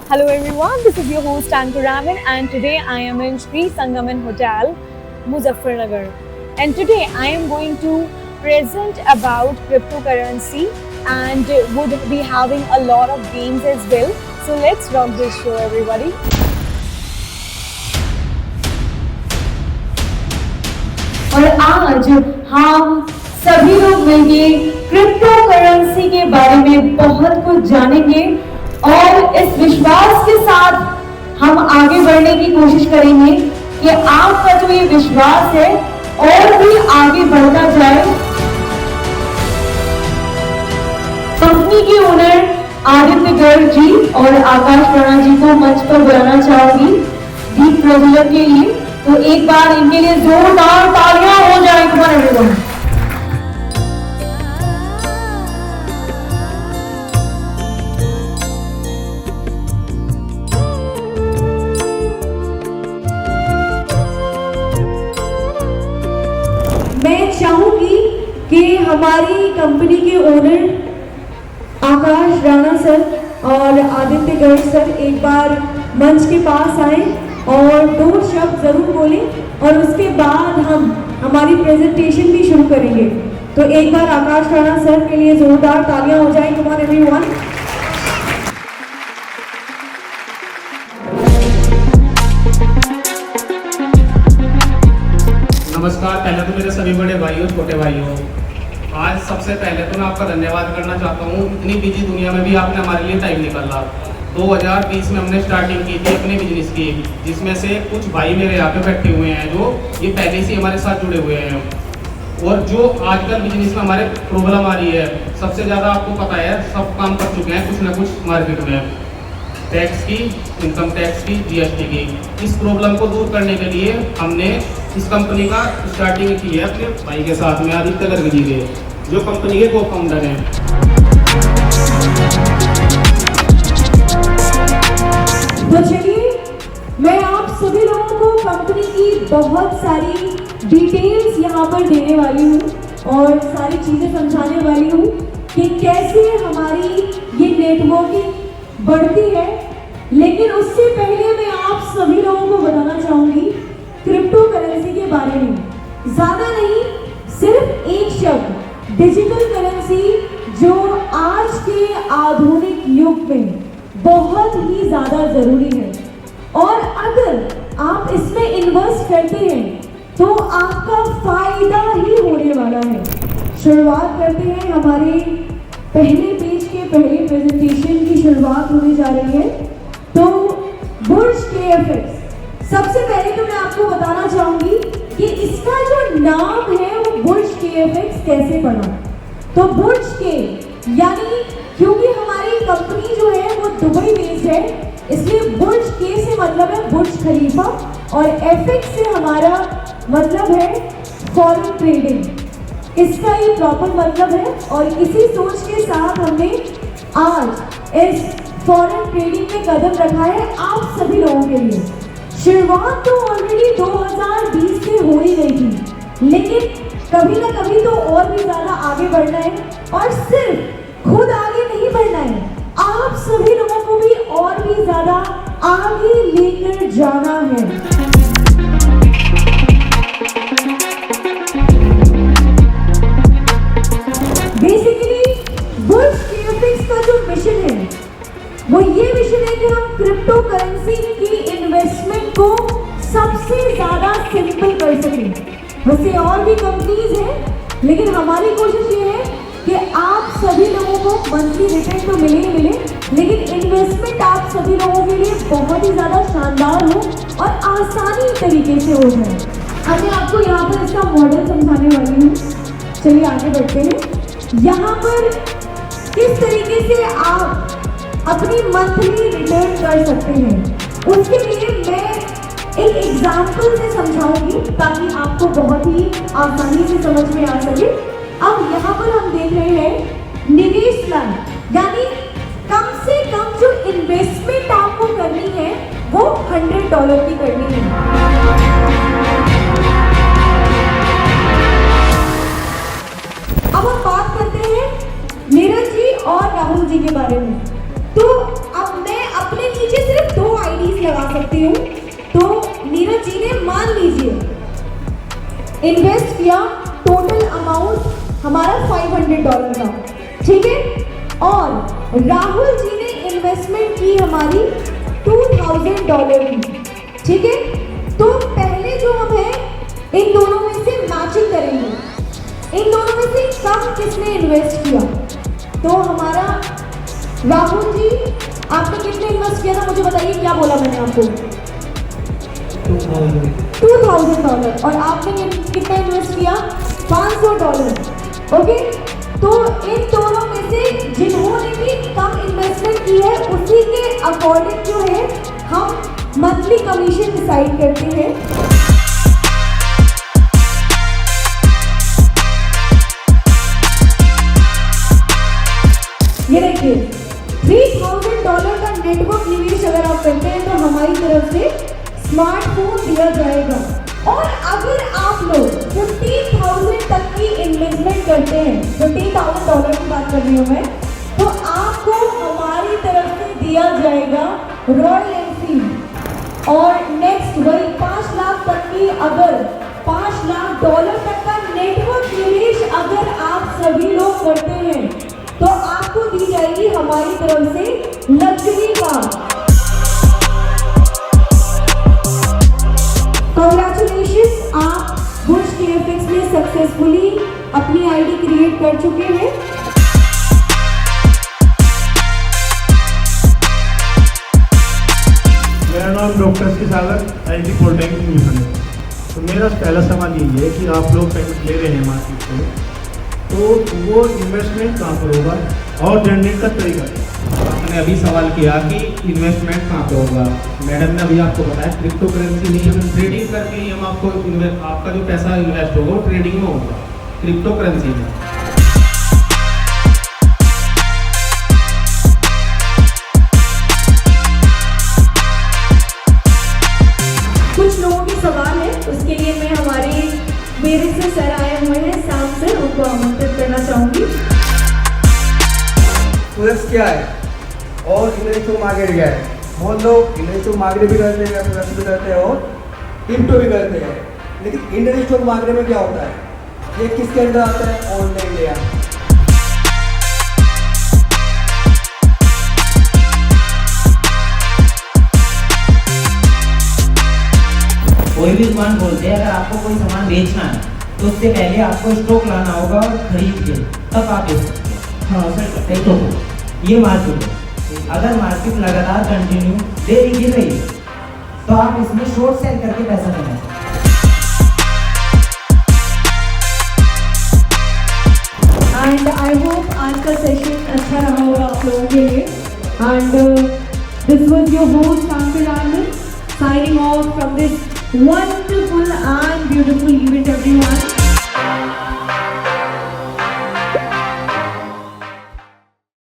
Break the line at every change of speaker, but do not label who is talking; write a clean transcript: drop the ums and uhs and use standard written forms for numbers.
Hello everyone, this is your host Ankur Raman and today I am in Sri Sangaman Hotel, Muzaffarnagar. And today I am going to present about cryptocurrency and would be having a lot of games as well. So let's rock this show everybody.
और आज हम सभी लोग मिलके crypto currency के बारे में बहुत कुछ जानेंगे और इस विश्वास के साथ हम आगे बढ़ने की कोशिश करेंगे कि आपका जो ये विश्वास है और भी आगे बढ़ता जाए। कंपनी के ओनर आदित्य गर्ग जी और आकाश राणा जी को मंच पर बुलाना चाहूंगी दीप प्रज्वलन के लिए। तो एक बार इनके लिए जोरदार तालियां हो जाए। कमाल एवरीवन। मैं चाहूंगी कि हमारी कंपनी के ओनर आकाश राणा सर और आदित्य गर्ग सर एक बार मंच के पास आए और 2 शब्द जरूर बोलें और उसके बाद हम हमारी प्रेजेंटेशन भी शुरू करेंगे। तो एक बार आकाश राणा सर के लिए जोरदार तालियां हो जाए। Come on everyone.
नमस्कार। पहले तो मेरे सभी बड़े भाइयों छोटे भाइयों, आज सबसे पहले तो मैं आपका धन्यवाद करना चाहता हूँ। इतनी बिजी दुनिया में भी आपने हमारे लिए टाइम निकाला। 2020 में हमने स्टार्टिंग की थी अपने बिजनेस की, जिसमें से कुछ भाई मेरे यहाँ पे बैठे हुए हैं जो ये पहले से हमारे साथ जुड़े हुए हैं। और जो आजकल बिजनेस में हमारे प्रॉब्लम आ रही है, सबसे ज़्यादा आपको पता है, सब काम कर चुके हैं कुछ ना कुछ मार्केट में, टैक्स की, इनकम टैक्स की, जीएसटी की। इस प्रॉब्लम को दूर करने के लिए हमने इस कंपनी का स्टार्टिंग की है अपने भाई के साथ में, आदित्य गर्ग जी के, जो कंपनी के को फाउंडर हैं।
तो चलिए मैं आप सभी लोगों को कंपनी की बहुत सारी डिटेल्स यहाँ पर देने वाली हूँ और सारी चीज़ें समझाने वाली हूँ कि कैसे हमारी ये नेटवर्किंग बढ़ती है। लेकिन उससे पहले मैं आप सभी लोगों को बताना चाहूँगी क्रिप्टो करेंसी के बारे में। ज़्यादा नहीं, सिर्फ एक शब्द, डिजिटल करेंसी, जो आज के आधुनिक युग में बहुत ही ज़्यादा ज़रूरी है। और अगर आप इसमें इन्वेस्ट करते हैं तो आपका फायदा ही होने वाला है। शुरुआत करते हैं, हमारे पहले पेज के पहले प्रेजेंटेशन की शुरुआत होने जा रही है। तो बुर्ज KFX, सबसे पहले तो मैं आपको बताना चाहूंगी कि इसका जो नाम है वो बुर्ज KFX कैसे पड़ा। तो बुर्ज के यानी क्योंकि हमारी कंपनी जो है वो दुबई बेस्ड है, इसलिए बुर्ज के से मतलब है बुर्ज खलीफा और FX से हमारा मतलब है फॉरेन ट्रेडिंग। इसका ये प्रॉपर मतलब है और इसी सोच के साथ हमने आज इस फॉरेन ट्रेडिंग में कदम रखा है आप सभी लोगों के लिए। शुरुआत तो ऑलरेडी 2020 से हो ही गई थी, लेकिन कभी ना कभी तो और भी ज़्यादा आगे बढ़ना है और सिर्फ खुद आगे नहीं बढ़ना है, आप सभी लोगों को भी और भी ज़्यादा आगे लेकर जाना है। बेसिकली बुर्ज KFX का जो मिशन है वो ये मिशन है कि हम क्रिप्टो करेंसी की इन्वेस्टमेंट को सबसे ज़्यादा सिंपल कर सकें। वैसे और भी कंपनीज हैं, लेकिन हमारी कोशिश ये है कि आप सभी लोगों को मंथली रिटर्न तो मिले ही मिले, लेकिन इन्वेस्टमेंट आप सभी लोगों के लिए बहुत ही ज़्यादा शानदार हो और आसानी तरीके से हो जाए। अब मैं आपको यहाँ पर इसका मॉडल समझाने वाली हूँ। चलिए आगे बढ़ते हैं। यहाँ पर किस तरीके से आप अपनी मंथली रिटर्न कर सकते हैं, उसके लिए मैं एक एग्जाम्पल से समझाऊंगी ताकि आपको बहुत ही आसानी से समझ में आ सके। अब यहाँ पर हम देख रहे हैं निवेश प्लान, यानी कम से कम जो इन्वेस्टमेंट आपको करनी है वो $100 की करनी है। अब हम बात करते हैं नीरज जी और राहुल जी के बारे में। तो अब मैं अपने नीचे सकती हूँ। तो नीरज जी ने मान लीजिए इन्वेस्ट किया, टोटल अमाउंट हमारा $500 का, ठीक है। और राहुल जी ने इन्वेस्टमेंट की हमारी $2000 की, ठीक है। तो पहले जो हम है इन दोनों में से मैचिंग करेंगे, इन दोनों में से कम किसने इन्वेस्ट किया। तो हमारा राहुल जी, आपने कितने इन्वेस्ट किया था मुझे बताइए, क्या बोला मैंने आपको? $2000। और आपने कितना इन्वेस्ट किया? $500। ओके, तो इन दोनों में से जिन्होंने भी कम इन्वेस्टमेंट की है उसी के अकॉर्डिंग जो है हम मंथली कमीशन डिसाइड करते हैं। ये देखिए $3000 का नेटवर्क निवेश अगर आप करते हैं तो हमारी तरफ से स्मार्टफोन दिया जाएगा। और अगर आप लोग 15,000 तक की इन्वेस्टमेंट करते हैं, $15,000 की बात कर रही हूँ मैं, तो आपको हमारी तरफ से दिया जाएगा रॉयल एनफील्ड। और नेक्स्ट वही 5 लाख तक की, अगर $5 लाख तक का नेटवर्क निवेश अगर आप सभी लोग करते हैं तो आपको दी जाएगी हमारी तरफ से लग्जरी कार। कांग्रेचुलेशंस, आप बुर्ज केएफएक्स में सक्सेसफुली अपनी आईडी क्रिएट कर चुके हैं।
मेरा नाम डॉक्टर सी सागर, IIT पॉलिटेक्निक मिशन है। तो मेरा पहला सवाल यही है कि आप लोग पेमेंट ले रहे हैं मार्केट से, तो वो इन्वेस्टमेंट कहाँ पर होगा और जनरेट का तरीका क्या?
आपने अभी सवाल किया कि इन्वेस्टमेंट कहाँ पे होगा। मैडम ने अभी आपको बताया क्रिप्टो करेंसी नहीं, हम ट्रेडिंग करके ही हम आपको आपका जो पैसा इन्वेस्ट होगा वो ट्रेडिंग में होगा, क्रिप्टो करेंसी में।
कुछ लोगों के सवाल है, उसके लिए मैं हमारे मेरे से सर आए हुए हैं शाम से, उनको आमंत्रित करना चाहूंगी।
फॉरेक्स क्या है और इंटरनेशनल मार्केट क्या है? बहुत लोग इंटरनेशनल मार्केट भी करते हैं, फॉरेक्स भी करते हैं और क्रिप्टो भी करते हैं, लेकिन इंटरनेशनल मार्केट में क्या होता है? ये किसके अंदर आता है? All India.
कोई भी दुकान बोलते हैं अगर आपको कोई सामान बेचना है तो उससे पहले आपको स्टॉक लाना होगा और खरीद के तब आप बेच सकते हैं। हाँ सही तो ये मार्केट है। अगर मार्केट लगातार कंटिन्यू डेली गिर रही है तो आप इसमें शॉर्ट सेल करके पैसा कमा सकते हैं।
एंड आई होप आज का सेशन अच्छा रहा होगा आप लोगों के लिए। And this was your host Ankur Anand signing off from this wonderful and beautiful event everyone.